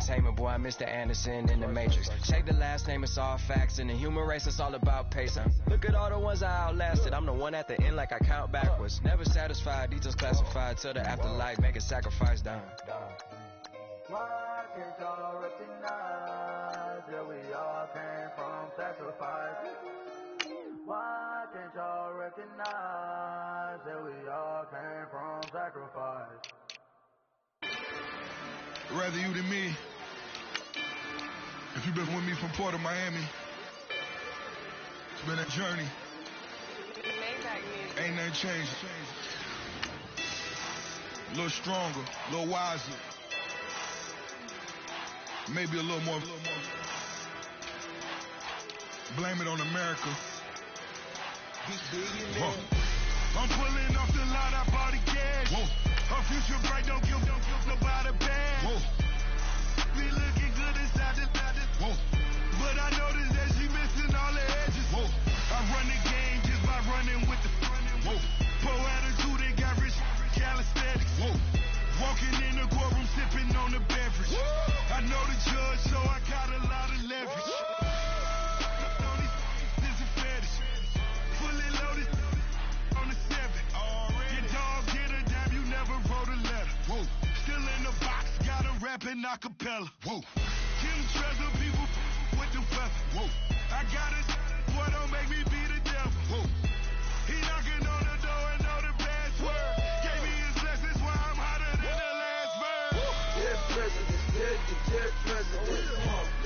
entertainment, boy, I'm Mr. Anderson in the Matrix. Check the last name, it's all facts. In the human race, it's all about pacing. Look at all the ones I outlasted. I'm the one at the end like I count backwards. Never satisfied, details classified. Till the afterlife, make a sacrifice done. Why can't y'all recognize that we all came from sacrifice? Why can't y'all recognize that we all came from sacrifice? Rather you than me. If you've been with me from Port of Miami, it's been a journey. Ain't nothing changed. A little stronger, a little wiser. Maybe a little more. Blame it on America. I'm pulling off the lot, I bought the cash. Her future bright, don't give about a bag. Be looking good inside this. But I noticed that she missing all the edges. I run the game just by running with the pro attitude, they got rich calisthenics. Walking in the courtroom, sipping on the beverage. I know the judge, so I got a lot of leverage. This is a fetish. Fully loaded on the 7. Your dog get a dime, you never wrote a letter. Still in the box, got a rapping acapella. Kim treasure people with the weapon. I got it, boy, don't make me be the devil. He knocking on the door and know the password. Gave me his blessings while I'm hotter than the last bird. Dead presidents, dead presidents.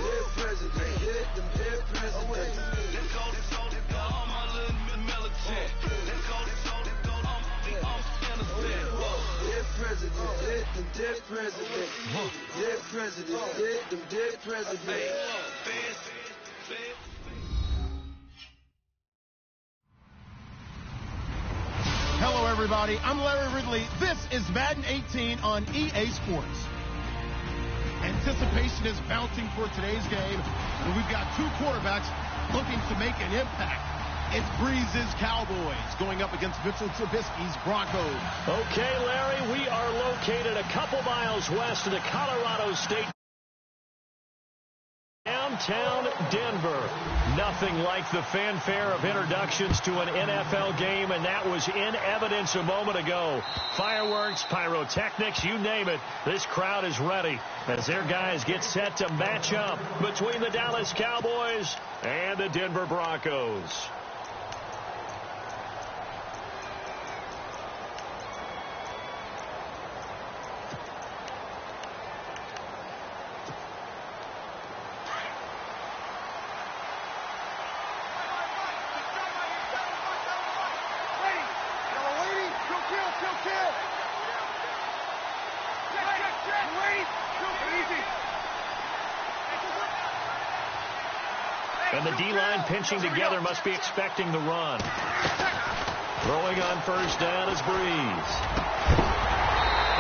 Dead presidents, dead presidents. Let's go, all my little militant. Let's go, innocent. Dead presidents, dead presidents. Dead presidents, dead presidents. Hello, everybody. I'm Larry Ridley. This is Madden 18 on EA Sports. Anticipation is mounting for today's game, and we've got two quarterbacks looking to make an impact. It's Breeze's Cowboys going up against Mitchell Trubisky's Broncos. Okay, Larry, we are located a couple miles west of the Colorado State. Downtown Denver. Nothing like the fanfare of introductions to an NFL game, and that was in evidence a moment ago. Fireworks, pyrotechnics, you name it. This crowd is ready as their guys get set to match up between the Dallas Cowboys and the Denver Broncos. And the D-line pinching together must be expecting the run. Throwing on first down is Breeze.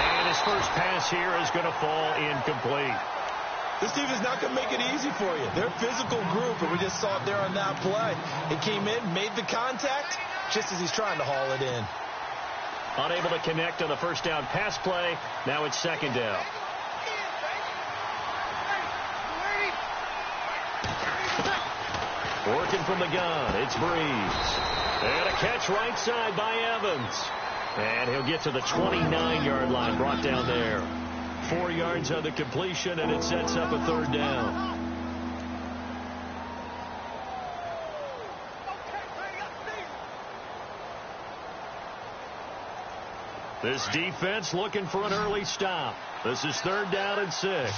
And his first pass here is going to fall incomplete. This team is not going to make it easy for you. They're a physical group, and we just saw it there on that play. He came in, made the contact, just as he's trying to haul it in. Unable to connect on the first down pass play. Now it's second down. Working from the gun, it's Breeze. And a catch right side by Evans. And he'll get to the 29-yard line, brought down there. 4 yards on the completion, and it sets up a third down. This defense looking for an early stop. This is third down and 6.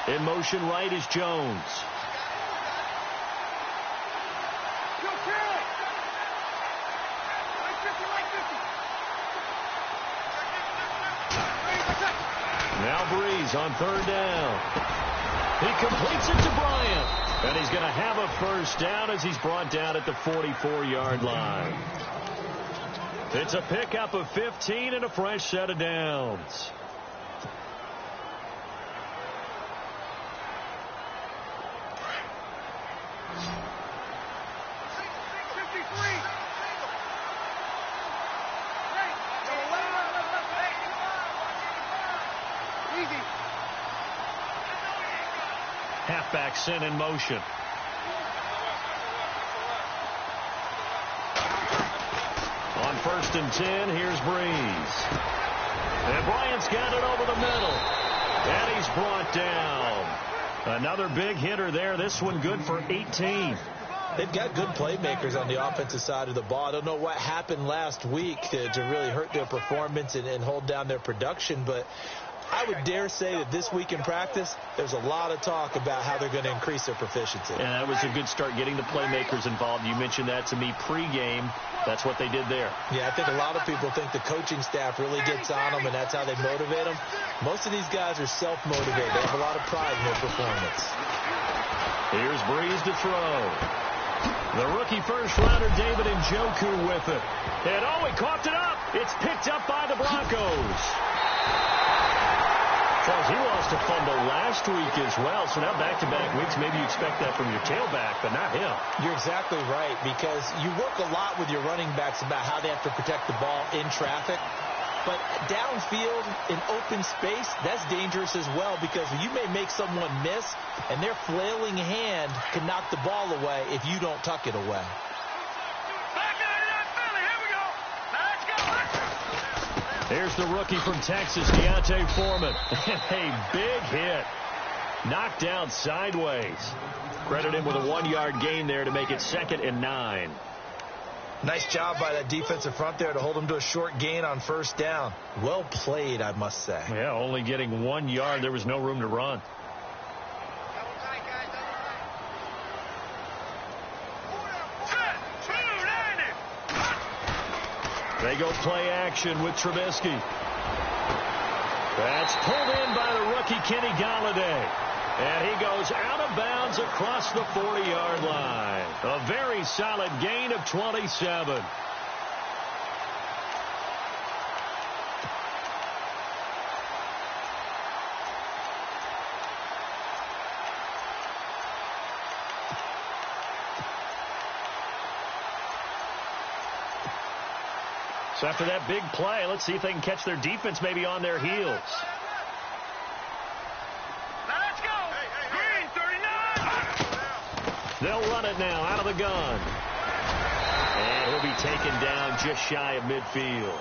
In motion right is Jones. Now Breeze on third down. He completes it to Bryant. And he's going to have a first down as he's brought down at the 44-yard line. It's a pickup of 15 and a fresh set of downs. Halfback sent in motion. On 1st and 10, here's Breeze. And Bryant's got it over the middle. And he's brought down. Another big hitter there. This one good for 18. They've got good playmakers on the offensive side of the ball. I don't know what happened last week to really hurt their performance and hold down their production, but I would dare say that this week in practice, there's a lot of talk about how they're going to increase their proficiency. And that was a good start, getting the playmakers involved. You mentioned that to me pregame. That's what they did there. Yeah, I think a lot of people think the coaching staff really gets on them, and that's how they motivate them. Most of these guys are self-motivated. They have a lot of pride in their performance. Here's Breeze to throw. The rookie first-rounder David Njoku with it. And he coughed it up. It's picked up by the Broncos. Charles, he lost a fumble last week as well, so now back-to-back weeks, maybe you expect that from your tailback, but not him. You're exactly right, because you work a lot with your running backs about how they have to protect the ball in traffic. But downfield in open space, that's dangerous as well, because you may make someone miss, and their flailing hand can knock the ball away if you don't tuck it away. Here's the rookie from Texas, Deontay Foreman. A big hit. Knocked down sideways. Credit him with a 1-yard gain there to make it 2nd and 9. Nice job by that defensive front there to hold him to a short gain on 1st down. Well played, I must say. Yeah, only getting 1 yard. There was no room to run. They go play action with Trubisky. That's pulled in by the rookie Kenny Golladay. And he goes out of bounds across the 40-yard line. A very solid gain of 27. So after that big play, let's see if they can catch their defense maybe on their heels. Let's go. Green 39. They'll run it now out of the gun. And he'll be taken down just shy of midfield.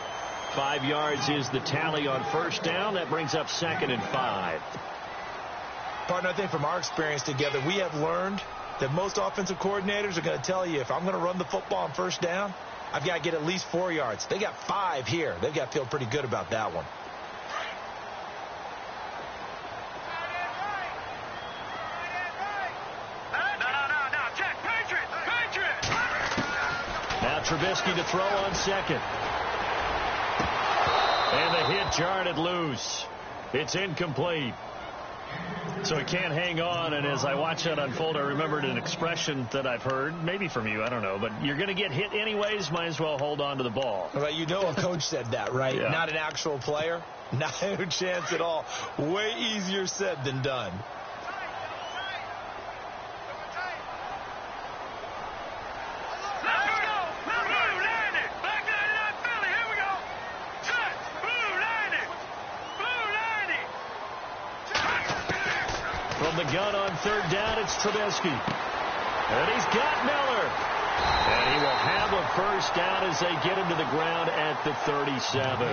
5 yards is the tally on 1st down. That brings up 2nd and 5. Partner, I think from our experience together, we have learned that most offensive coordinators are going to tell you, if I'm going to run the football on 1st down, I've got to get at least 4 yards. They got 5 here. They've got to feel pretty good about that one. No. Check. Patriots. Now Trubisky to throw on 2nd. And the hit jarred it loose. It's incomplete. So he can't hang on, and as I watch that unfold, I remembered an expression that I've heard, maybe from you, I don't know, but you're going to get hit anyways, might as well hold on to the ball. Well, you know a coach said that, right? Yeah. Not an actual player. Not a chance at all. Way easier said than done. The gun on 3rd down, it's Trubisky. And he's got Miller. And he will have a 1st down as they get him to the ground at the 37.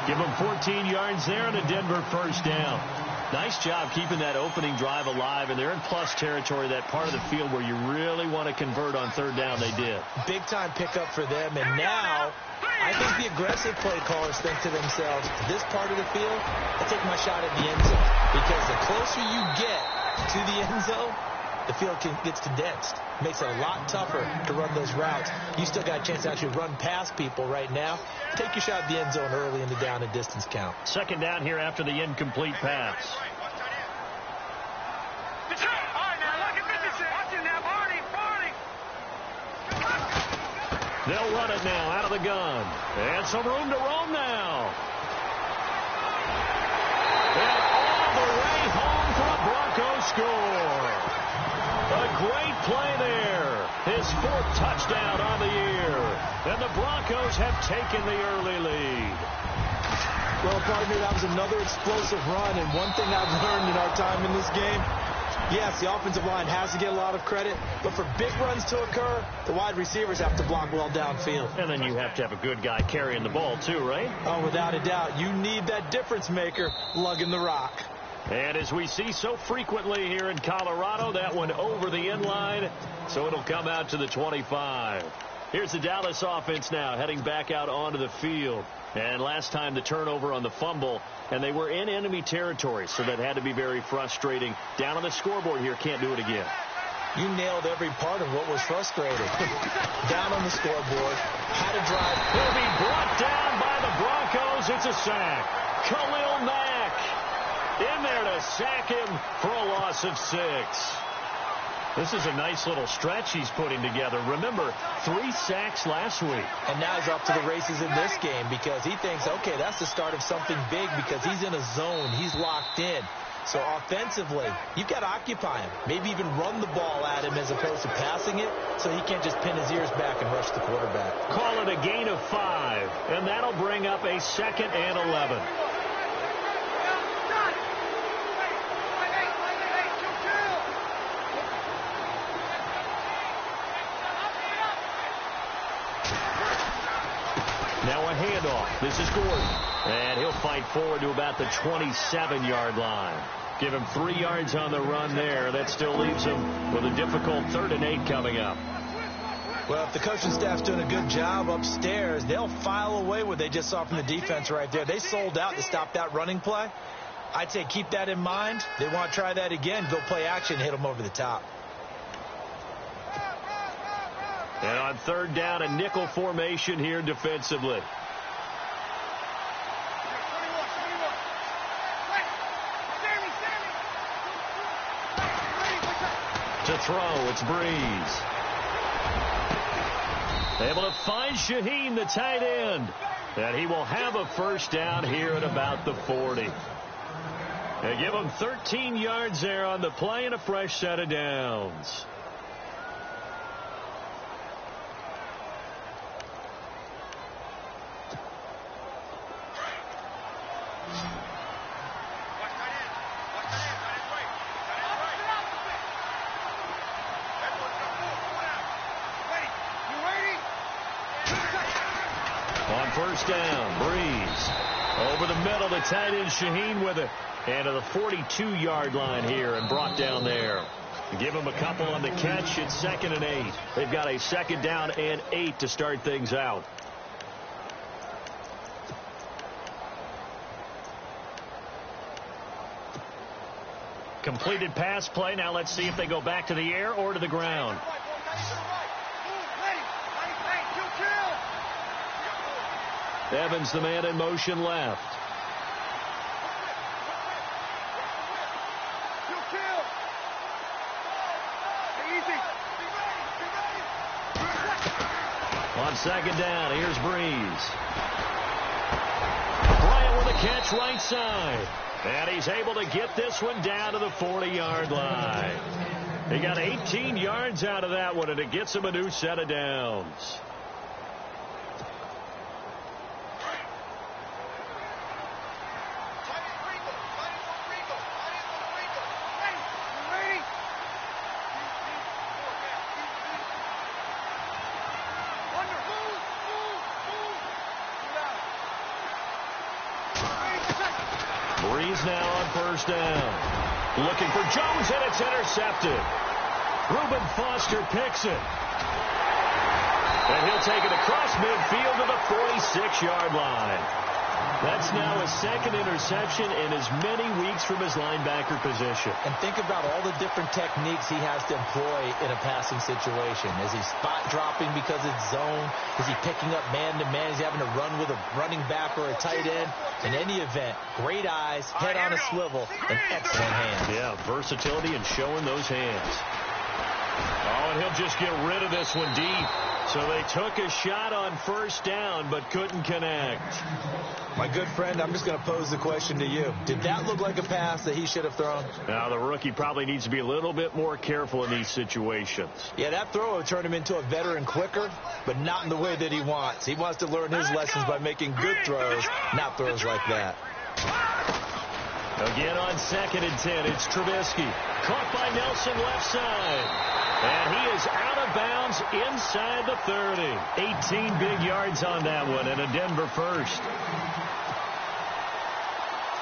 Give him 14 yards there and a Denver 1st down. Nice job keeping that opening drive alive, and they're in plus territory, that part of the field where you really want to convert on 3rd down. They did. Big-time pickup for them, and now I think the aggressive play callers think to themselves, this part of the field, I'll take my shot at the end zone. Because the closer you get to the end zone, the field gets condensed. Makes it a lot tougher to run those routes. You still got a chance to actually run past people right now. Take your shot at the end zone early in the down and distance count. 2nd down here after the incomplete pass. They'll run it now out of the gun. And some room to roam now. And all the way home for a Broncos score. A great play there. His 4th touchdown on the year. And the Broncos have taken the early lead. Well, partner, that was another explosive run, and one thing I've learned in our time in this game, yes, the offensive line has to get a lot of credit, but for big runs to occur, the wide receivers have to block well downfield. And then you have to have a good guy carrying the ball too, right? Oh, without a doubt. You need that difference maker lugging the rock. And as we see so frequently here in Colorado, that one over the end line, so it'll come out to the 25. Here's the Dallas offense now heading back out onto the field. And last time the turnover on the fumble, and they were in enemy territory, so that had to be very frustrating. Down on the scoreboard here, can't do it again. You nailed every part of what was frustrating. Down on the scoreboard, had a drive. Will be brought down by the Broncos. It's a sack. Khalil Mack in there to sack him for a loss of 6. This is a nice little stretch he's putting together. Remember, 3 sacks last week. And now he's off to the races in this game because he thinks, okay, that's the start of something big because he's in a zone. He's locked in. So offensively, you've got to occupy him. Maybe even run the ball at him as opposed to passing it so he can't just pin his ears back and rush the quarterback. Call it a gain of 5, and that'll bring up a 2nd and 11. Now a handoff. This is Gordon. And he'll fight forward to about the 27-yard line. Give him 3 yards on the run there. That still leaves him with a difficult 3rd and 8 coming up. Well, if the coaching staff's doing a good job upstairs, they'll file away what they just saw from the defense right there. They sold out to stop that running play. I'd say keep that in mind. They want to try that again. Go play action, hit them over the top. And on 3rd down, a nickel formation here defensively. To throw, it's Breeze. Able to find Shaheen, the tight end. And he will have a 1st down here at about the 40. They give him 13 yards there on the play and a fresh set of downs. On 1st down, Breeze. Over the middle, the tight end Shaheen with it. And to the 42-yard line here and brought down there. Give him a couple on the catch. It's 2nd and 8. They've got a 2nd down and 8 to start things out. Completed pass play. Now let's see if they go back to the air or to the ground. Evans, the man in motion left. On 2nd down, here's Breeze. Bryant with a catch right side. And he's able to get this one down to the 40-yard line. He got 18 yards out of that one, and it gets him a new set of downs. Breeze now on 1st down. Looking for Jones, and it's intercepted. Reuben Foster picks it. And he'll take it across midfield to the 46-yard line. That's now a 2nd interception in as many weeks from his linebacker position. And think about all the different techniques he has to employ in a passing situation. Is he spot dropping because it's zone? Is he picking up man-to-man? Is he having to run with a running back or a tight end? In any event, great eyes, head on a swivel, and excellent hands. Yeah, versatility and showing those hands. Oh, and he'll just get rid of this one deep. So they took a shot on first down, but couldn't connect. My good friend, I'm just going to pose the question to you. Did that look like a pass that he should have thrown? Now, the rookie probably needs to be a little bit more careful in these situations. Yeah, that throw will turn him into a veteran quicker, but not in the way that he wants. He wants to learn his lessons by making good throws, not throws like that. Again on 2nd and 10, it's Trubisky. Caught by Nelson left side. And he is out of bounds inside the 30. 18 big yards on that one, and a Denver first.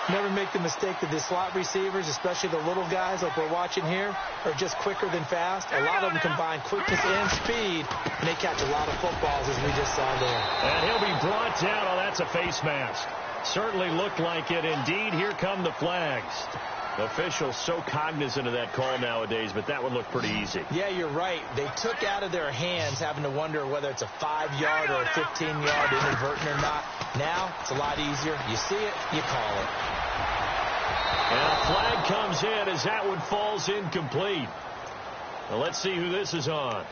Never make the mistake that the slot receivers, especially the little guys like we're watching here, are just quicker than fast. A lot of them combine quickness and speed, and they catch a lot of footballs, as we just saw there. And he'll be brought down. Oh, that's a face mask. Certainly looked like it. Indeed, here come the flags. Officials so cognizant of that call nowadays, but that one looked pretty easy. Yeah, you're right. They took out of their hands having to wonder whether it's a 5-yard or a 15-yard inadvertent or not. Now, it's a lot easier. You see it, you call it. And a flag comes in as that one falls incomplete. Well, let's see who this is on.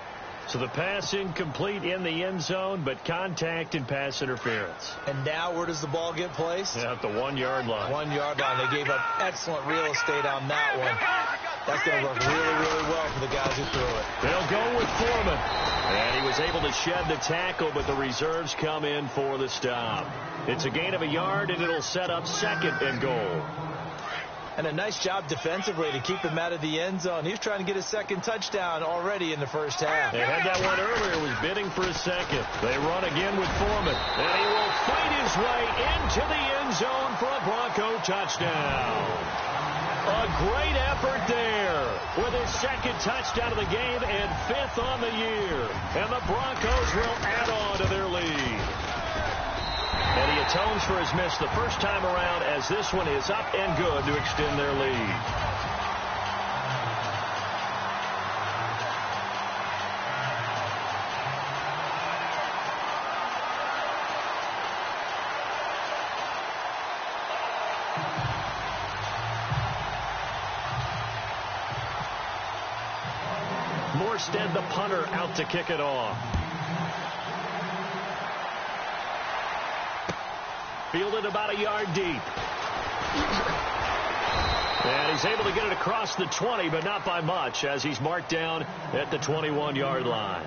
So the pass incomplete in the end zone, but contact and pass interference. And now where does the ball get placed? Yeah, at the 1-yard line. 1-yard line. They gave up excellent real estate on that one. That's going to work really, really well for the guys who threw it. They'll go with Foreman. And he was able to shed the tackle, but the reserves come in for the stop. It's a gain of a yard, and it'll set up 2nd and goal. And a nice job defensively to keep him out of the end zone. He was trying to get his 2nd touchdown already in the first half. They had that one earlier, was bidding for a 2nd. They run again with Foreman. And he will fight his way into the end zone for a Bronco touchdown. A great effort there with his 2nd touchdown of the game and 5th on the year. And the Broncos will add on to their lead. And he atones for his miss the first time around as this one is up and good to extend their lead. Morstead, the punter, out to kick it off. Fielded about a yard deep. And he's able to get it across the 20, but not by much, as he's marked down at the 21-yard line.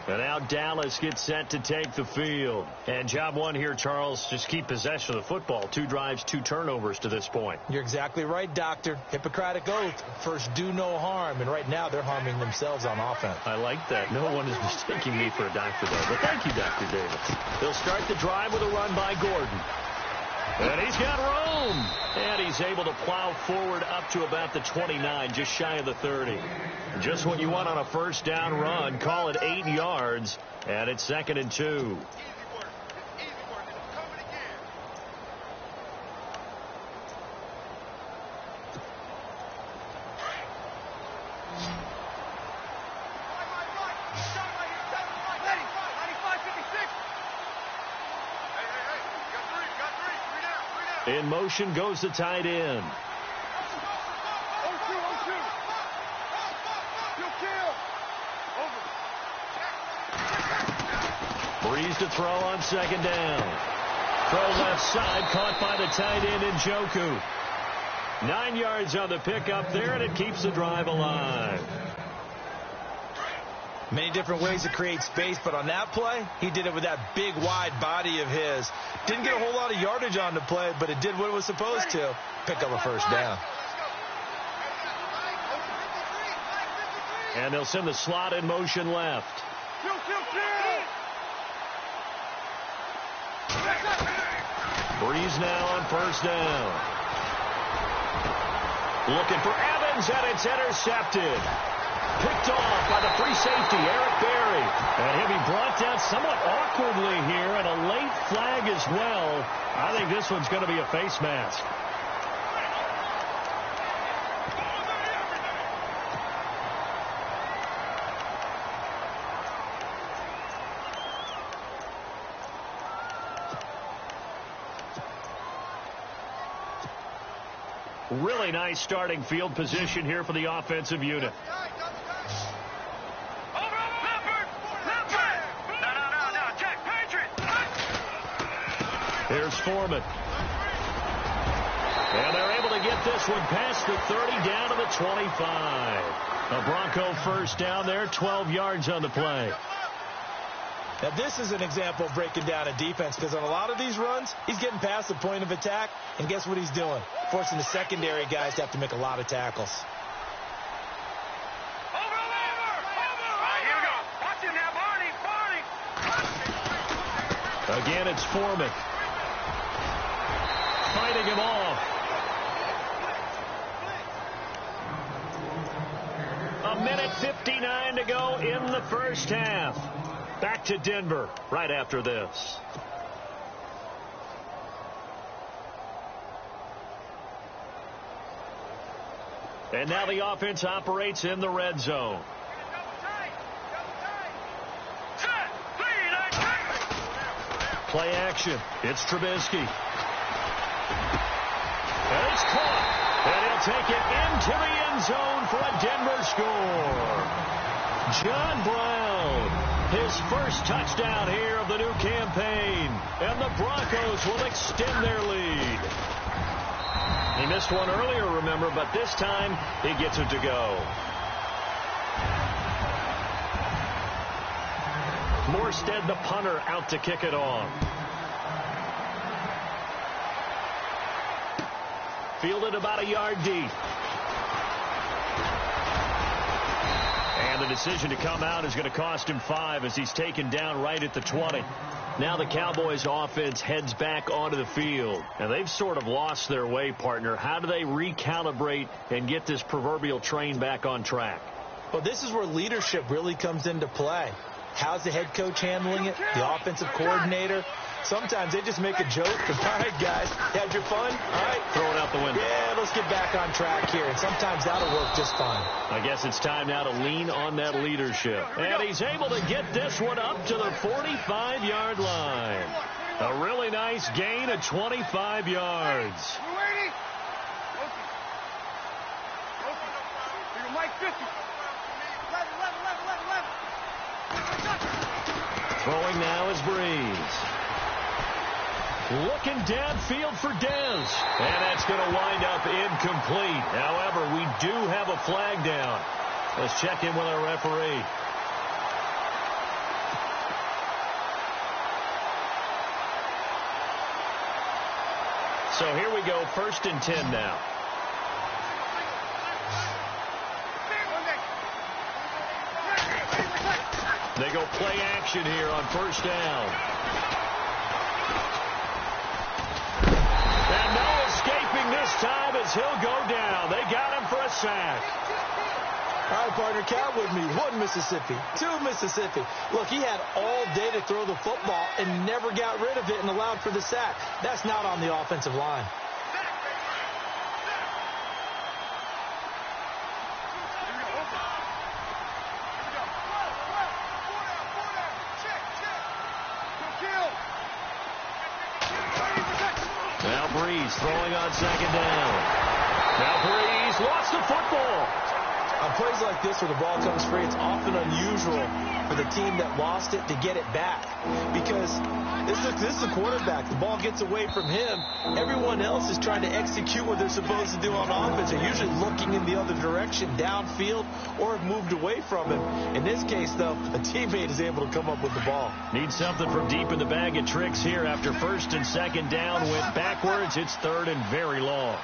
And now Dallas gets set to take the field. And job one here, Charles, just keep possession of the football. 2 drives, 2 turnovers to this point. You're exactly right, Doctor. Hippocratic oath. First, do no harm. And right now, they're harming themselves on offense. I like that. No one is mistaking me for a doctor, though. But thank you, Dr. Davis. They'll start the drive with a run by Gordon. And he's got room. And he's able to plow forward up to about the 29, just shy of the 30. Just what you want on a first down run. Call it 8 yards. And it's 2nd and 2. In motion goes the tight end. Breeze to throw on 2nd down. Throw left side, caught by the tight end Njoku. 9 yards on the pickup there, and it keeps the drive alive. Many different ways to create space, but on that play, he did it with that big, wide body of his. Didn't get a whole lot of yardage on the play, but it did what it was supposed to. Pick up a first down. And they'll send the slot in motion left. Breeze now on first down. Looking for Evans, and it's intercepted. Picked off by the free safety, Eric Berry. And he'll be brought down somewhat awkwardly here, and a late flag as well. I think this one's going to be a face mask. Really nice starting field position here for the offensive unit. Foreman. And they're able to get this one past the 30 down to the 25. A Bronco first down there, 12 yards on the play. Now, this is an example of breaking down a defense, because on a lot of these runs, he's getting past the point of attack, and guess what he's doing? Forcing the secondary guys to have to make a lot of tackles. Again, it's Foreman. Fighting him off. A minute 59 to go in the first half. Back to Denver right after this. And now the offense operates in the red zone. Play action. It's Trubisky. And it's caught. And he'll take it into the end zone for a Denver score. John Brown, his first touchdown here of the new campaign. And the Broncos will extend their lead. He missed one earlier, remember, but this time he gets it to go. Morstead, the punter, out to kick it off. Fielded about a yard deep. And the decision to come out is going to cost him 5 as he's taken down right at the 20. Now the Cowboys offense heads back onto the field. And they've sort of lost their way, partner. How do they recalibrate and get this proverbial train back on track? Well, this is where leadership really comes into play. How's the head coach handling it? The offensive coordinator? Sometimes they just make a joke. All right, guys, had your fun? All right. Throw it out the window. Yeah, let's get back on track here. And sometimes that'll work just fine. I guess it's time now to lean on that leadership. And he's able to get this one up to the 45-yard line. A really nice gain of 25 yards. Throwing now is Breeze. Looking downfield for Dez. And that's going to wind up incomplete. However, we do have a flag down. Let's check in with our referee. So here we go, 1st and 10 now. They go play action here on 1st down. And no escaping this time as he'll go down. They got him for a sack. All right, partner, count with me. 1 Mississippi, 2 Mississippi. Look, he had all day to throw the football and never got rid of it and allowed for the sack. That's not on the offensive line. Now Breeze throwing on 2nd down. Now Breeze lost the football. On plays like this where the ball comes free, it's often unusual for the team that lost it to get it back. Because this is the quarterback. The ball gets away from him. Everyone else is trying to execute what they're supposed to do on offense. They're usually looking in the other direction, downfield, or have moved away from him. In this case, though, a teammate is able to come up with the ball. Need something from deep in the bag of tricks here after 1st and 2nd down. Went backwards. It's 3rd and very long.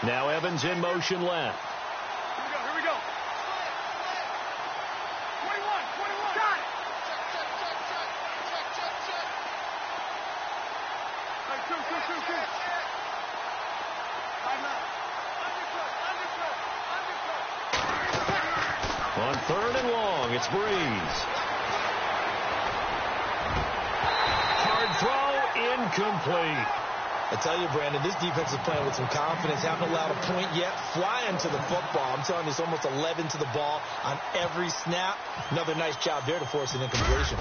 Now Evans in motion left. Here we go. 21. Got it. Check. On 3rd and long, it's Breeze. Hard throw, incomplete. I tell you, Brandon, this defense is playing with some confidence. Haven't allowed a point yet. Flying to the football. I'm telling you, it's almost 11 to the ball on every snap. Another nice job there to force an incompletion.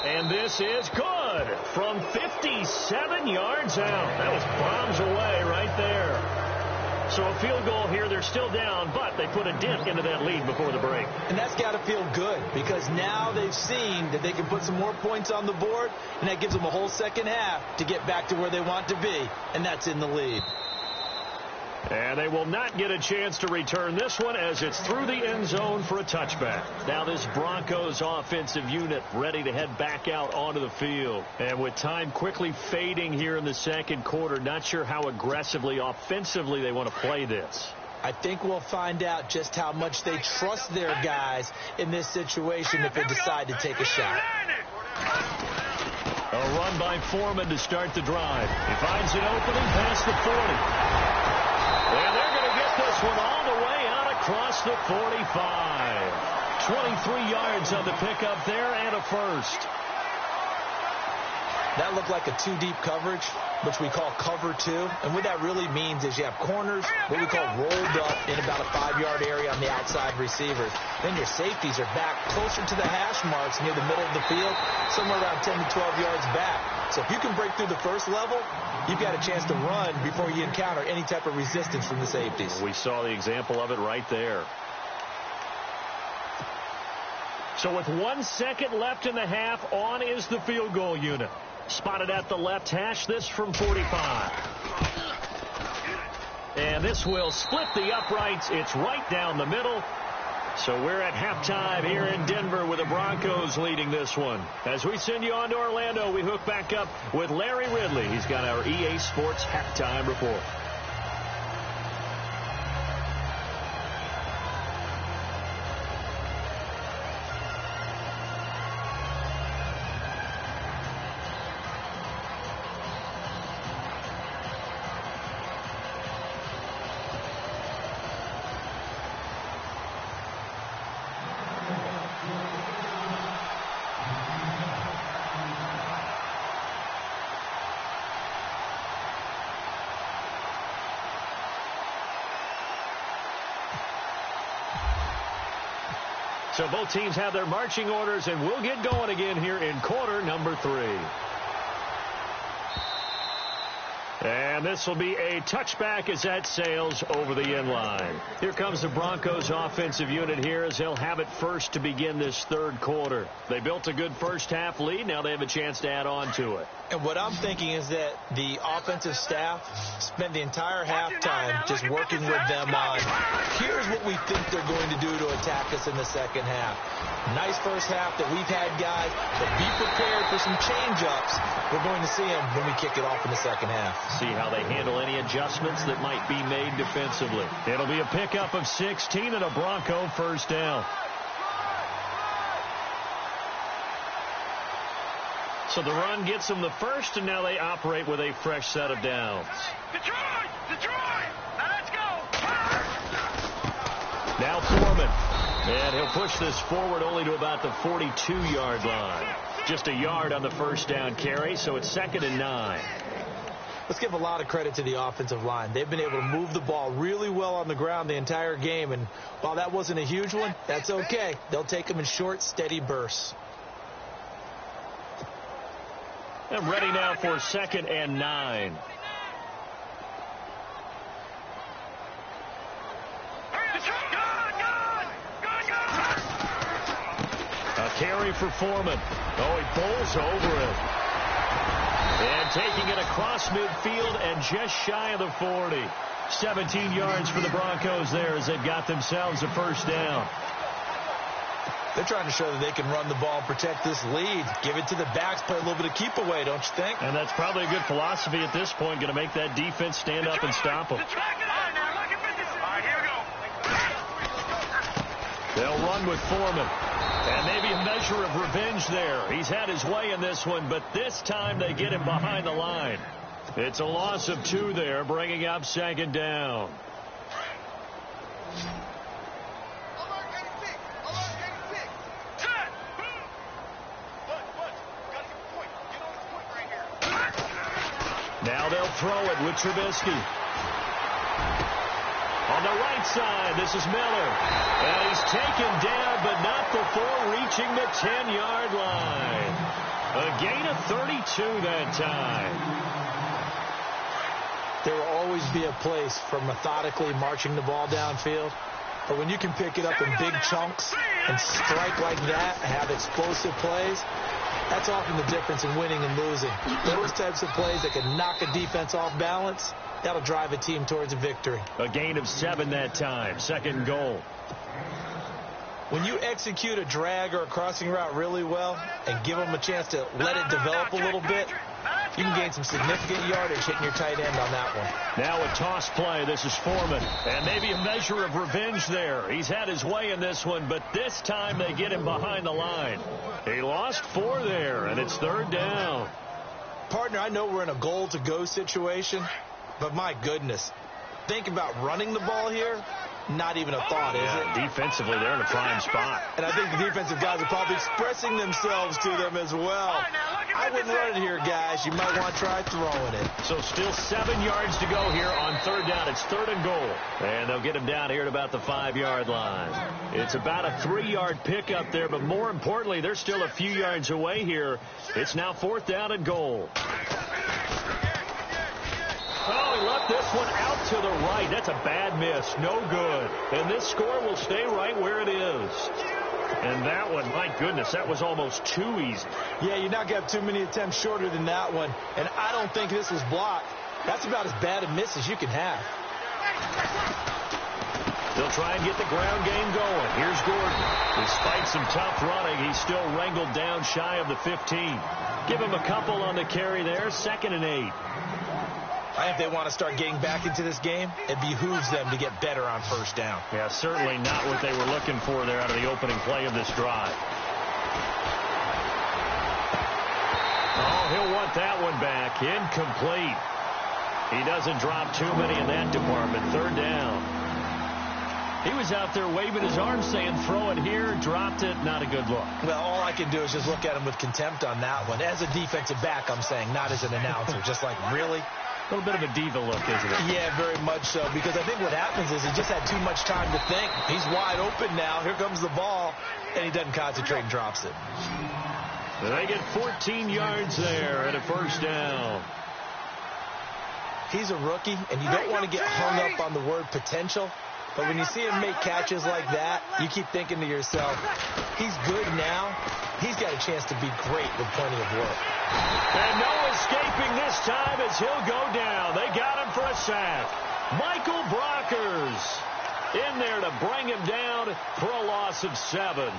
And this is good from 57 yards out. That was bombs away right there. So a field goal here. They're still down, but they put a dent into that lead before the break. And that's got to feel good because now they've seen that they can put some more points on the board, and that gives them a whole second half to get back to where they want to be, and that's in the lead. And they will not get a chance to return this one as it's through the end zone for a touchback. Now this Broncos offensive unit ready to head back out onto the field. And with time quickly fading here in the second quarter, not sure how aggressively, offensively they want to play this. I think we'll find out just how much they trust their guys in this situation if they decide to take a shot. A run by Foreman to start the drive. He finds an opening past the 40. And they're going to get this one all the way out across the 45. 23 yards on the pickup there and a first. That looked like a two-deep coverage, which we call cover two. And what that really means is you have corners, what we call rolled up in about a 5-yard area on the outside receivers. Then your safeties are back closer to the hash marks near the middle of the field, somewhere around 10 to 12 yards back. So if you can break through the first level, you've got a chance to run before you encounter any type of resistance from the safeties. We saw the example of it right there. So with 1 second left in the half, on is the field goal unit. Spotted at the left hash, this from 45. And this will split the uprights. It's right down the middle. So we're at halftime here in Denver with the Broncos leading this one. As we send you on to Orlando, we hook back up with Larry Ridley. He's got our EA Sports halftime report. So both teams have their marching orders, and we'll get going again here in quarter number 3. And this will be a touchback as that sails over the end line. Here comes the Broncos offensive unit here as they'll have it first to begin this third quarter. They built a good first half lead. Now they have a chance to add on to it. And what I'm thinking is that the offensive staff spent the entire halftime just working with them on, here's what we think they're going to do to attack us in the second half. Nice first half that we've had, guys, but be prepared for some change-ups. We're going to see them when we kick it off in the second half. See how they handle any adjustments that might be made defensively. It'll be a pickup of 16 and a Bronco first down. So the run gets them the first, and now they operate with a fresh set of downs. Detroit! Detroit! Now let's go! Now Foreman. And he'll push this forward only to about the 42-yard line. Just a yard on the first down carry, so it's 2nd and 9. Let's give a lot of credit to the offensive line. They've been able to move the ball really well on the ground the entire game, and while that wasn't a huge one, that's okay. They'll take them in short, steady bursts. And ready now for 2nd and 9. A carry for Foreman. Oh, he bowls over it. And taking it across midfield and just shy of the 40. 17 yards for the Broncos there as they've got themselves a first down. They're trying to show that they can run the ball and protect this lead. Give it to the backs, play a little bit of keep away, don't you think? And that's probably a good philosophy at this point, going to make that defense stand up and stop them. They'll run with Foreman. And maybe a measure of revenge there. He's had his way in this one, but this time they get him behind the line. It's a loss of 2 there, bringing up 2nd down. Now they'll throw it with Trubisky. On the right side, this is Miller. And he's taken down, but not before reaching the 10-yard line. A gain of 32 that time. There will always be a place for methodically marching the ball downfield. But when you can pick it up in big chunks and strike like that, have explosive plays, that's often the difference in winning and losing. Those types of plays that can knock a defense off balance, that'll drive a team towards a victory. A gain of 7 that time. 2nd and goal. When you execute a drag or a crossing route really well and give them a chance to let it develop a little bit, you can gain some significant yardage hitting your tight end on that one. Now a toss play. This is Foreman. And maybe a measure of revenge there. He's had his way in this one, but this time they get him behind the line. He lost 4 there, and it's 3rd down. Partner, I know we're in a goal-to-go situation, but my goodness, think about running the ball here. Not even a thought, is it? Defensively, they're in a prime spot. And I think the defensive guys are probably expressing themselves to them as well. I wouldn't run it here, guys. You might want to try throwing it. So still 7 yards to go here on 3rd down. It's 3rd and goal. And they'll get him down here at about the 5-yard line. It's about a 3-yard pickup there, but more importantly, they're still a few yards away here. It's now 4th down and goal. Oh, he left this one out to the right. That's a bad miss. No good. And this score will stay right where it is. And that one, my goodness, that was almost too easy. Yeah, you're not going to have too many attempts shorter than that one. And I don't think this was blocked. That's about as bad a miss as you can have. They'll try and get the ground game going. Here's Gordon. Despite some tough running, he's still wrangled down shy of the 15. Give him a couple on the carry there. 2nd and 8. I think they want to start getting back into this game. It behooves them to get better on 1st down. Yeah, certainly not what they were looking for there out of the opening play of this drive. Oh, he'll want that one back. Incomplete. He doesn't drop too many in that department. 3rd down. He was out there waving his arms saying, throw it here, dropped it, not a good look. Well, all I can do is just look at him with contempt on that one. As a defensive back, I'm saying, not as an announcer. Just like, really? A little bit of a diva look, isn't it? Yeah, very much so, because I think what happens is he just had too much time to think. He's wide open now. Here comes the ball, and he doesn't concentrate and drops it. They get 14 yards there at a 1st down. He's a rookie, and you don't want to get hung up on the word potential. But when you see him make catches like that, you keep thinking to yourself, he's good now. He's got a chance to be great with plenty of work. And no escaping this time as he'll go down. They got him for a sack. Michael Brockers in there to bring him down for a loss of 7.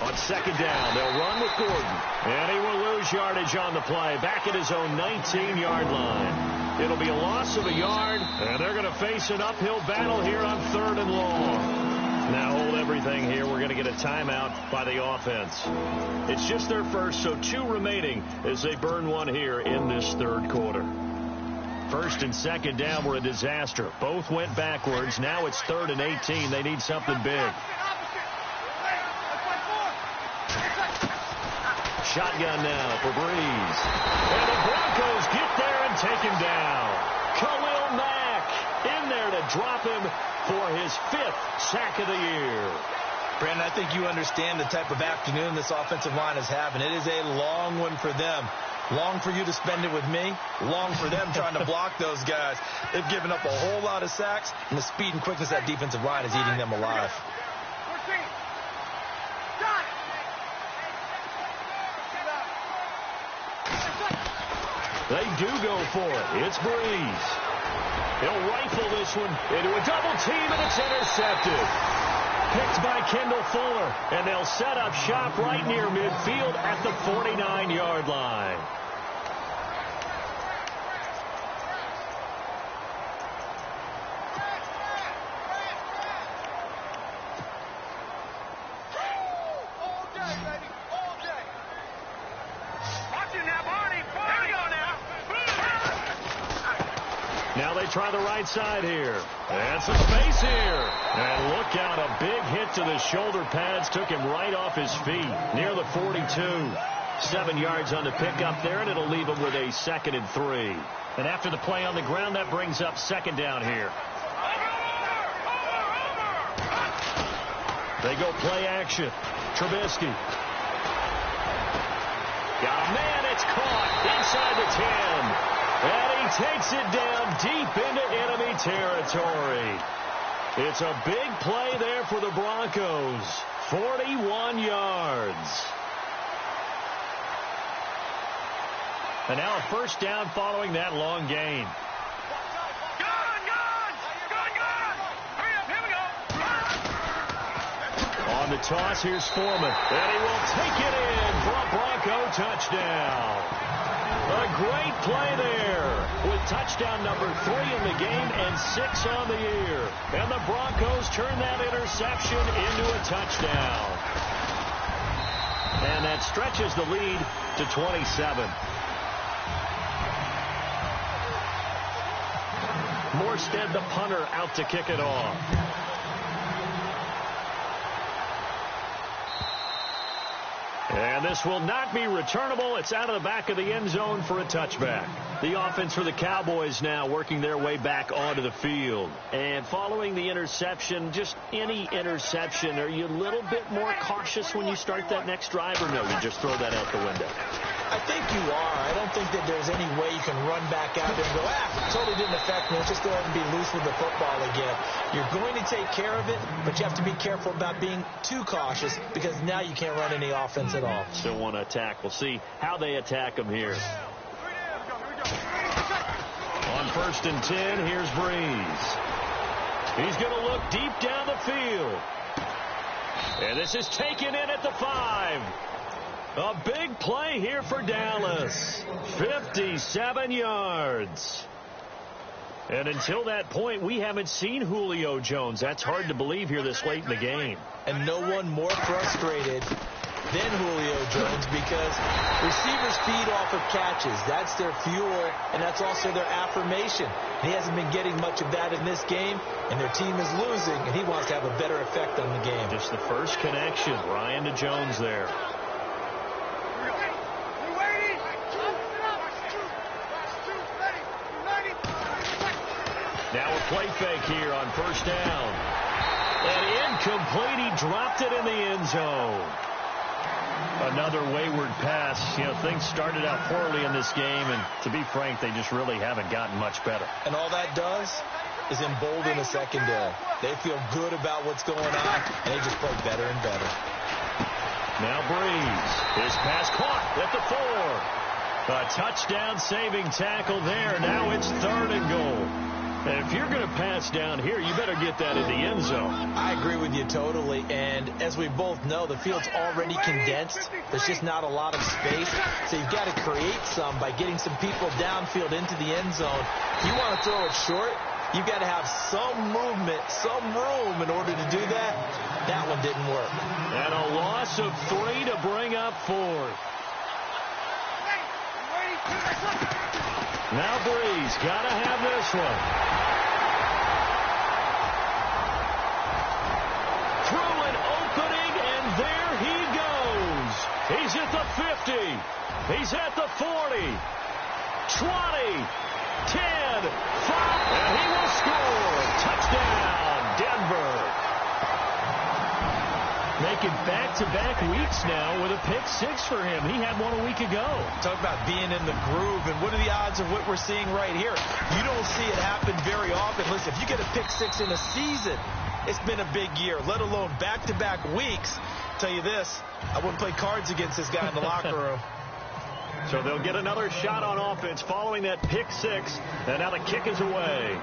On 2nd down, they'll run with Gordon. And he will lose yardage on the play. Back at his own 19-yard line. It'll be a loss of a yard, and they're going to face an uphill battle here on 3rd and long. Now hold everything here. We're going to get a timeout by the offense. It's just their first, so 2 remaining as they burn one here in this 3rd quarter. 1st and 2nd down were a disaster. Both went backwards. Now it's 3rd and 18. They need something big. Shotgun now for Breeze. And the Broncos get there and take him down. Khalil Mack in there to drop him for his 5th sack of the year. Brandon, I think you understand the type of afternoon this offensive line is having. It is a long one for them. Long for you to spend it with me. Long for them trying to block those guys. They've given up a whole lot of sacks, and the speed and quickness of that defensive line is eating them alive. They do go for it. It's Breeze. He'll rifle this one into a double team, and it's intercepted. Picked by Kendall Fuller, and they'll set up shop right near midfield at the 49-yard line. Now they try the right side here. And some space here. And look out, a big hit to the shoulder pads took him right off his feet near the 42. 7 yards on the pickup there, and it'll leave him with a 2nd and 3. And after the play on the ground, that brings up 2nd down here. They go play action. Trubisky. Got a man, it's caught inside the 10. And he takes it down deep into enemy territory. It's a big play there for the Broncos. 41 yards. And now a 1st down following that long gain. On the toss, here's Foreman. And he will take it in for a Bronco touchdown. A great play there with touchdown number 3 in the game and 6 on the year. And the Broncos turn that interception into a touchdown. And that stretches the lead to 27. Morstead, the punter, out to kick it off. And this will not be returnable. It's out of the back of the end zone for a touchback. The offense for the Cowboys now working their way back onto the field. And following the interception, just any interception, are you a little bit more cautious when you start that next drive, or no, you just throw that out the window? I think you are. I don't think that there's any way you can run back out there and go, totally didn't affect me. Let's just go ahead and be loose with the football again. You're going to take care of it, but you have to be careful about being too cautious because now you can't run any offense at all. Still want to attack. We'll see how they attack him here. On 1st and 10, here's Breeze. He's going to look deep down the field. And this is taken in at the 5. A big play here for Dallas. 57 yards. And until that point, we haven't seen Julio Jones. That's hard to believe here this late in the game. And no one more frustrated than Julio Jones because receivers feed off of catches. That's their fuel, and that's also their affirmation. He hasn't been getting much of that in this game, and their team is losing, and he wants to have a better effect on the game. Just the first connection, Ryan to Jones there. Now a play fake here on 1st down. And incomplete. He dropped it in the end zone. Another wayward pass. You know, things started out poorly in this game, and to be frank, they just really haven't gotten much better. And all that does is embolden the secondary. They feel good about what's going on, and they just play better and better. Now Breeze. His pass caught at the 4. A touchdown saving tackle there. Now it's 3rd and goal. And if you're going to pass down here, you better get that in the end zone. I agree with you totally. And as we both know, the field's already condensed. There's just not a lot of space. So you've got to create some by getting some people downfield into the end zone. If you want to throw it short, you've got to have some movement, some room in order to do that. That one didn't work. And a loss of 3 to bring up 4th. Now Breeze got to have this one. Through an opening, and there he goes. He's at the 50. He's at the 40. 20. 10. 5. And he will score. Touchdown, Denver. Making back-to-back weeks now with a pick 6 for him. He had one a week ago. Talk about being in the groove, and what are the odds of what we're seeing right here? You don't see it happen very often. Listen, if you get a pick 6 in a season, it's been a big year, let alone back-to-back weeks. I'll tell you this, I wouldn't play cards against this guy in the locker room. So they'll get another shot on offense following that pick 6, and now the kick is away.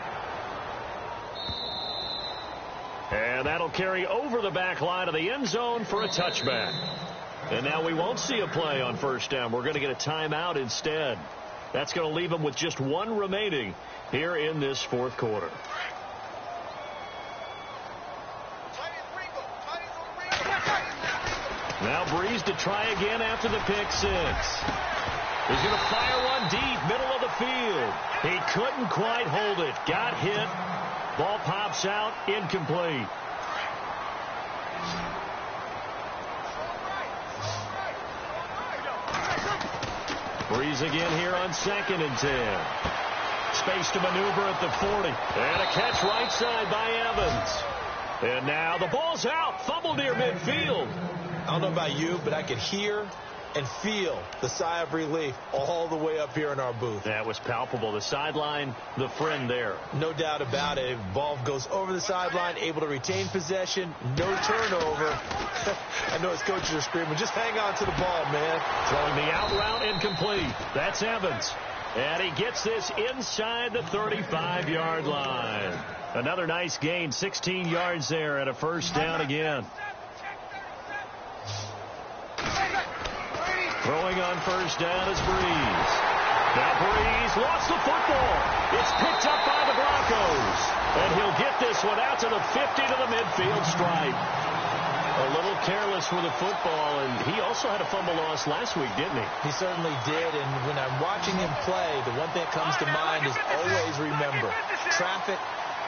And that'll carry over the back line of the end zone for a touchback. And now we won't see a play on 1st down. We're going to get a timeout instead. That's going to leave them with just 1 remaining here in this 4th quarter. Now Breeze to try again after the pick 6. He's going to fire one deep, middle of the field. He couldn't quite hold it. Got hit. Ball pops out. Incomplete. Breeze again here on 2nd and 10. Space to maneuver at the 40. And a catch right side by Evans. And now the ball's out. Fumble near midfield. I don't know about you, but I could hear and feel the sigh of relief all the way up here in our booth. That was palpable. The sideline, the friend there. No doubt about it. Ball goes over the sideline, able to retain possession, no turnover. I know his coaches are screaming, just hang on to the ball, man. Throwing the out route incomplete. That's Evans. And he gets this inside the 35-yard line. Another nice gain, 16 yards there, and a first down again. Throwing on first down is Breeze. Now Breeze lost the football. It's picked up by the Broncos. And he'll get this one out to the 50 to the midfield stripe. A little careless with the football, and he also had a fumble loss last week, didn't he? He certainly did, and when I'm watching him play, the one thing that comes to mind is always remember, traffic,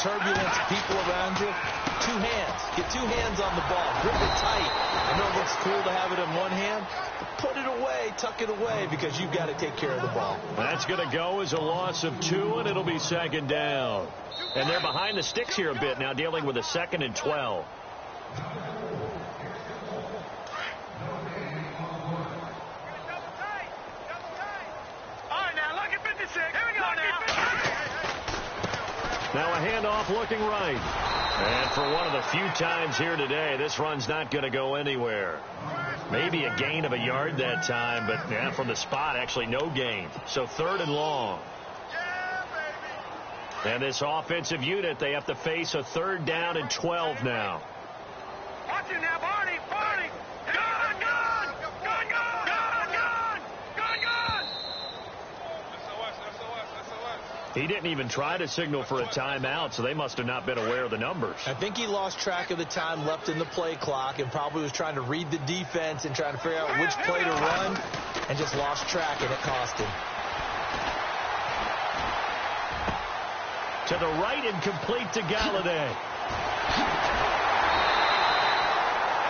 turbulence, people around you, 2 hands. Get 2 hands on the ball. Grip it tight. I know it looks cool to have it in one hand, but put it away, tuck it away, because you've got to take care of the ball. That's going to go as a loss of 2, and it'll be 2nd down. And they're behind the sticks here a bit now, dealing with a 2nd and 12. Now a handoff looking right. And for one of the few times here today, this run's not going to go anywhere. Maybe a gain of a yard that time, but yeah, from the spot, actually no gain. So 3rd and long. And this offensive unit, they have to face a 3rd down and 12 now. Watch it now, Barney! Barney! Gun! Gun! Gun! Gun! Gun! Gun! Gun! He didn't even try to signal for a timeout, so they must have not been aware of the numbers. I think he lost track of the time left in the play clock and probably was trying to read the defense and trying to figure out which play to run and just lost track, and it cost him. To the right and complete to Galladay.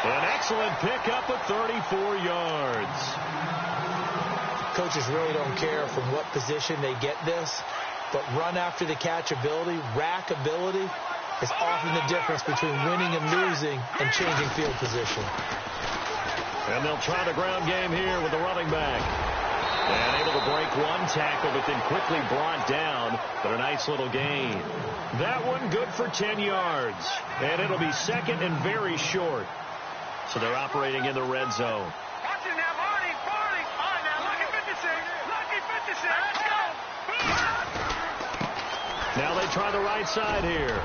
An excellent pickup of 34 yards. Coaches really don't care from what position they get this, but run after the catch ability, rack ability, is often the difference between winning and losing and changing field position. And they'll try the ground game here with the running back. And able to break one tackle, but then quickly brought down. But a nice little gain. That one good for 10 yards. And it'll be 2nd and very short. So they're operating in the red zone. Watch it now, Barney! Barney! All right, now, lucky 56. Lucky 56. Let's go! Now they try the right side here.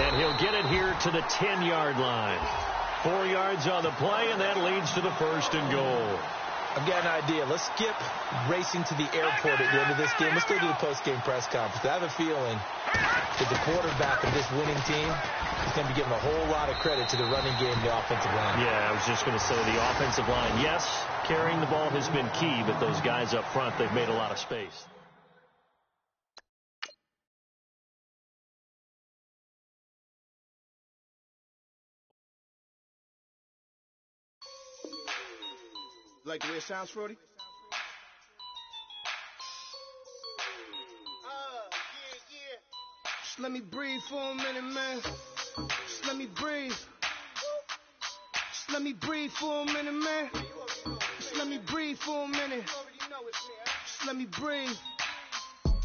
And he'll get it here to the 10-yard line. 4 yards on the play, and that leads to the 1st and goal. I've got an idea. Let's skip racing to the airport at the end of this game. Let's go to the post-game press conference. I have a feeling that the quarterback of this winning team is going to be giving a whole lot of credit to the running game and the offensive line. Yeah, I was just going to say the offensive line. Yes, carrying the ball has been key, but those guys up front, they've made a lot of space. Like the way it sounds, Frody? Just let me breathe for a minute, man. Just let me breathe. Just let me breathe for a minute, man. Just let me breathe for a minute. Just let me breathe.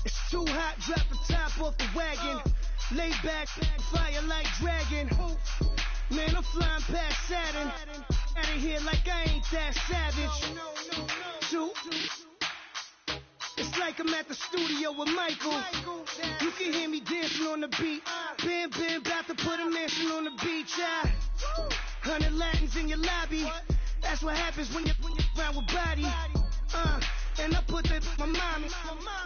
It's too hot, drop the top off the wagon. Lay back, fire like dragon. Man, I'm flying past Saturn. Out of here like I ain't that savage. It's like I'm at the studio with Michael. You can hear me dancing on the beat. Bam, bam, about to put a mansion on the beach. 100 Latins in your lobby. That's what happens when you're around with body. And I put that in my mommy.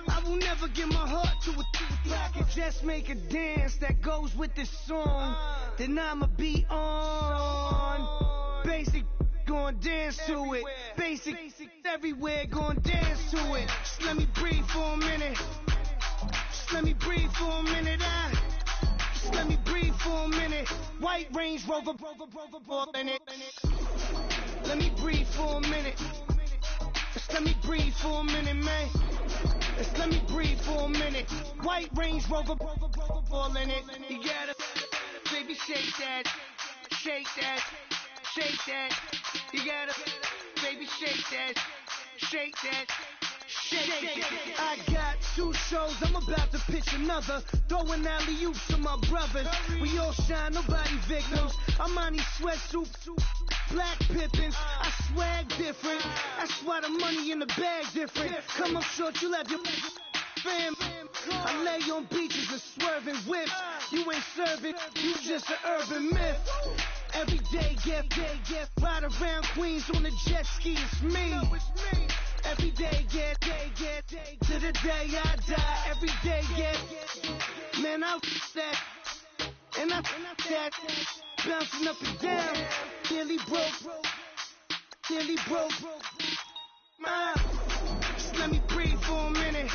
I will never give my heart to it. I can just make a dance that goes with this song. Then I'ma be on. Basic, gon' dance to it. Basic, everywhere, gon' dance to it. Just let me breathe for a minute. let me breathe for a minute. Just let me breathe for a minute. White Range Rover, in it. Let me breathe for a minute. Just let me breathe for a minute, man. Just let me breathe for a minute. White Range Rover, in it. You gotta, baby, shake that, shake that, shake that. You gotta, baby, shake that, shake that. I got 2 shows, I'm about to pitch another. Throwing alley-oops to my brothers. We all shine, nobody victims. I'm on these sweatsuits, black Pippins. I swag different. That's why the money in the bag different. Come up short, you'll have your fam. I lay on beaches and swerving whips. You ain't serving, you just an urban myth. Every day, get ride around Queens on a jet ski, it's me. Every day, get to the day I die. Every day, get, man, I that, and I that, bouncing up and down, nearly broke. Just let me breathe for a minute.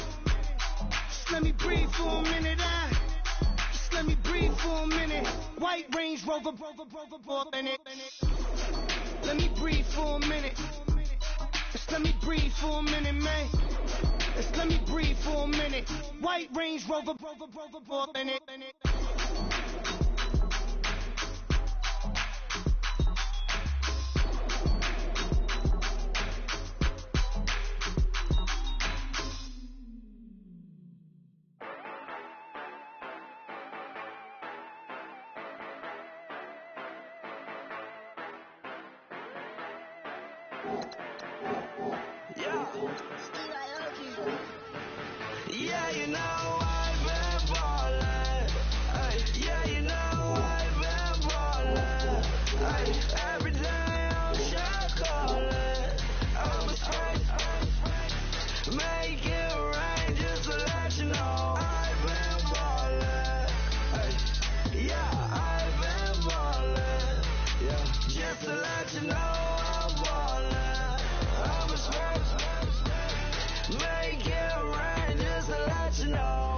Just let me breathe for a minute. Just let me breathe for a minute. White Range Rover, in it. Let me breathe for a minute. Just let me breathe for a minute, man. Just let me breathe for a minute. White Range Rover, in it. Yeah, you know I've been ballin'. Ay, yeah, you know I've been ballin'. Ay, every day I'm shot callin'. I'm a straight, make it rain just to let you know I've been ballin'. Ay, yeah, I've been ballin'. Yeah, just to let you know I'm ballin'. I'm a straight, make it rain just to let you know.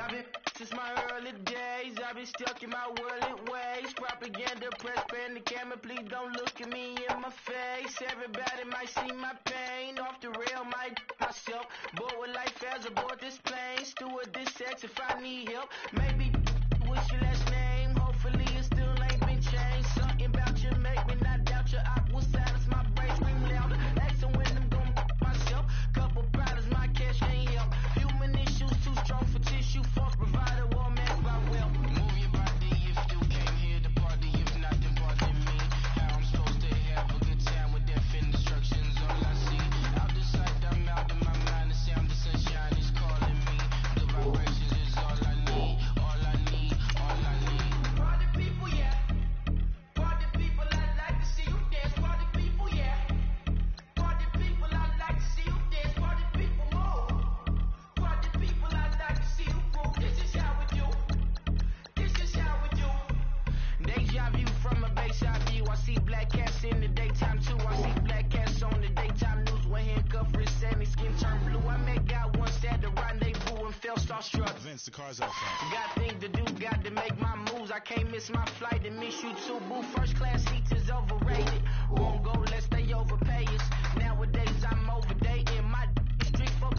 I've been since my early days. I've been stuck in my whirling ways. Propaganda, press, pen the camera. Please don't look at me in my face. Everybody might see my pain. Off the rail, might myself. Bored with life as aboard this plane. Steward this sex if I need help. Maybe what's your last name? Hopefully it still ain't been changed. Something about you make me not doubt your op will silence my brain. Scream louder. Asking when I'm gon' myself. Couple problems my cash ain't help. Human issues too strong for tissue. False provider, war man by will. Move your body if you came here to party. If not, then pardon me. How I'm supposed to have a good time with death and destruction's all I see. Out the sight, I'm out of my mind. The sound, the sunshine is calling me. The vibrations is all I need. All I need, all I need. Party people, yeah. Party people, I'd like to see you dance. Party people, yeah. Party people, I'd like to see you dance. Party people, more. Party people, I'd like to see you groove. This is how we do. This is how we do. Deja vu from a bayside view. I see black cats in the daytime too. I see black cats on the daytime news. When handcuffed, wrist and his skin turned blue. I met God once at the rendezvous and felt starstruck. Vince, the car's out front. Got things to do, got to make my moves. I can't miss my flight and miss you too, boo. First class seats is overrated. Won't go less they overpay us. Nowadays I'm overdating my street folk.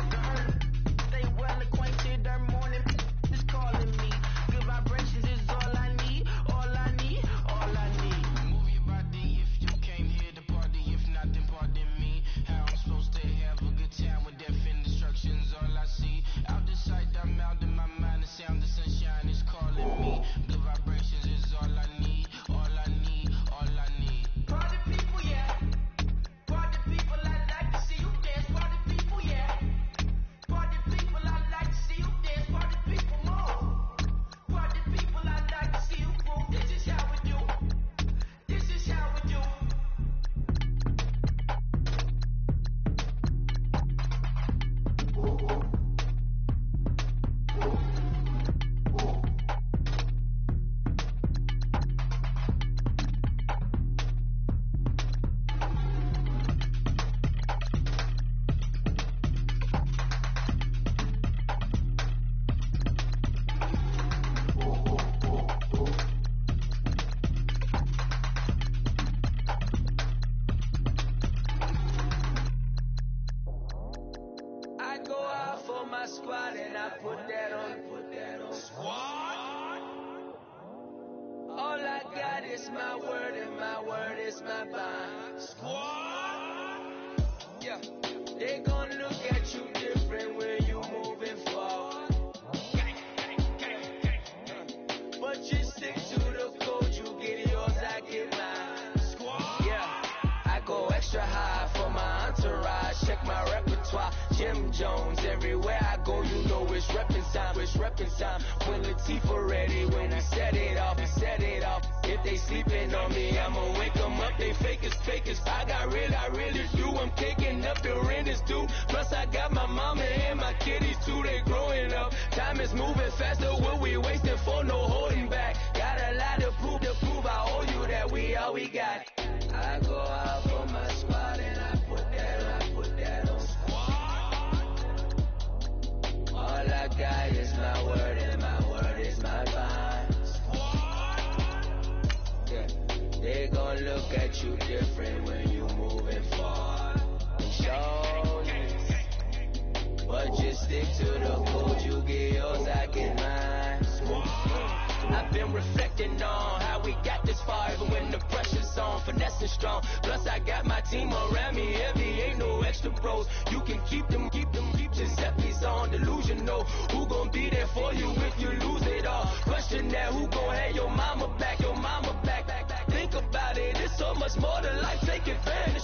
The hurt, they well acquainted. Their morning is calling me. Good vibrations is all I need. All I need, all I need. Move your body if you came here to party. If not, then pardon me. How I'm supposed to have a good time with death and destruction's all I see. Out the sight, I'm out of my mind. The sound, the sunshine is calling me. The vibrations is all I need. All I need, all I need. Party people, yeah. Party people, I'd like to see you dance. Party people, yeah. Party people, I'd like to see you dance. Party people, more. Party people, I'd like to see you groove. This is how we do. This is how we do. I go out for my squad and I put that on. Squad? All I got is my word and my word is my bond. Squad? Yeah. They gon' look at you different when you moving forward. But you stick to the code, you get yours, I get mine. Squad? Yeah. I go extra high for my entourage. Check my repertoire. Jim Jones, everywhere I go, you know it's reppin' time. It's reppin' time. When Latifah ready, when we set it off, we set it off. If they sleeping on me, I'ma wake them up. They fakers. I got real, I really do. I'm kicking up the rent is due. Plus I got my mama and my kiddies too. They growing up. Time is moving faster. What we wasting for? No holding back. Got a lot to prove. I owe you that we all we got. I go out for my squad and I put that on. All I got is my word and my word is my bond. Yeah. They gon' look at you different when you moving forward. Show this. But just stick to the code, you get yours, I get mine. I've been reflecting on how we got this far, even when the pressure's on, finessing strong. Plus I got my team around me heavy, ain't no extra bros. You can keep them Giuseppe's on delusional. Who gon' be there for you if you lose it all? Question that, who gon' have your mama back? Think about it, it's so much more than life, take advantage.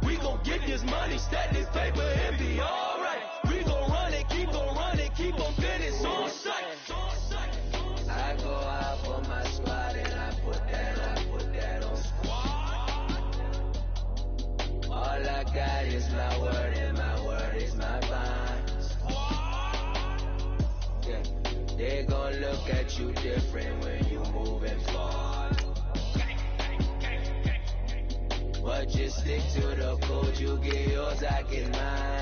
We gon' get this money, stack this paper and be alright. We gon' run it, keep on fitting on sight. I go out for my squad and I put that on. All I got is my word and my word is my bond. Yeah. They gon' look at you different when you moving forward. But just stick to the code, you get yours, I get mine.